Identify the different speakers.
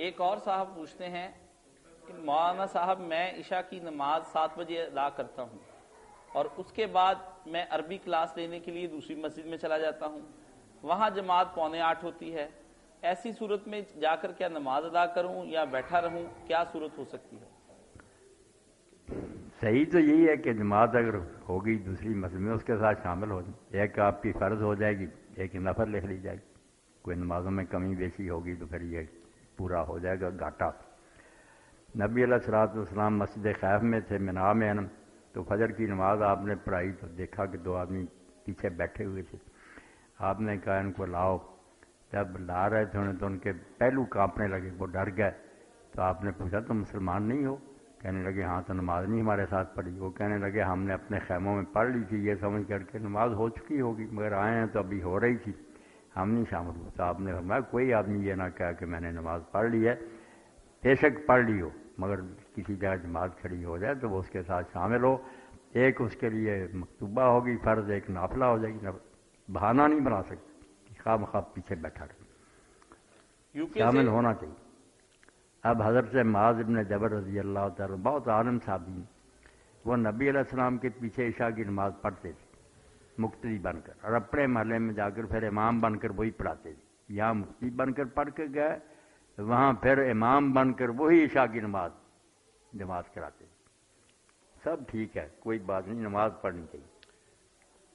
Speaker 1: ایک اور صاحب پوچھتے ہیں کہ مولانا صاحب میں عشاء کی نماز 7 بجے ادا کرتا ہوں اور اس کے بعد میں عربی کلاس لینے کے لیے دوسری مسجد میں چلا جاتا ہوں، وہاں جماعت 7:45 ہوتی ہے، ایسی صورت میں جا کر کیا نماز ادا کروں یا بیٹھا رہوں، کیا صورت ہو سکتی ہے؟
Speaker 2: صحیح تو یہی ہے کہ جماعت اگر ہوگی دوسری مسجد میں اس کے ساتھ شامل ہو جائیں، ایک آپ کی فرض ہو جائے گی، ایک نفل لکھ لی جائے گی، کوئی نمازوں میں کمی بیشی ہوگی تو پھر یہ پورا ہو جائے گا گھاٹا۔ نبی علیہ الصلوۃ والسلام مسجد خیف میں تھے منا میں، تو فجر کی نماز آپ نے پڑھائی تو دیکھا کہ 2 آدمی پیچھے بیٹھے ہوئے تھے، آپ نے کہا ان کو لاؤ، جب لا رہے تھے انہیں تو ان کے پہلو کانپنے لگے، وہ ڈر گئے، تو آپ نے پوچھا تم مسلمان نہیں ہو؟ کہنے لگے ہاں، تو نماز نہیں ہمارے ساتھ پڑھی؟ وہ کہنے لگے ہم نے اپنے خیموں میں پڑھ لی تھی یہ سمجھ کر کے نماز ہو چکی ہوگی، مگر آئے ہیں تو ابھی ہو رہی تھی، ہم نہیں شامل ہوئے۔ تو آپ نے فرمایا کوئی آدمی یہ نہ کہا کہ میں نے نماز پڑھ لی ہے، بے شک پڑھ لی ہو، مگر کسی جگہ جماعت کھڑی ہو جائے تو وہ اس کے ساتھ شامل ہو، ایک اس کے لیے مکتوبہ ہوگی فرض، ایک نافلہ ہو جائے گی، بہانہ نہیں بنا سکتی خواہ مخواہ پیچھے بیٹھا رہے، شامل ہونا چاہیے۔ اب حضرت معاذ ابن جبل رضی اللہ تعالیٰ بہت عالم صحابی ہیں، وہ نبی علیہ السلام کے پیچھے عشاء کی نماز پڑھتے تھے مقتدی بن کر، اور اپنے محلے میں جا کر پھر امام بن کر وہی پڑھاتے تھے، یہاں مقتدی بن کر پڑھ کے گئے، وہاں پھر امام بن کر وہی عشاء کی نماز جماعت کراتے تھے۔ سب ٹھیک ہے، کوئی بات نہیں، نماز پڑھنی چاہیے۔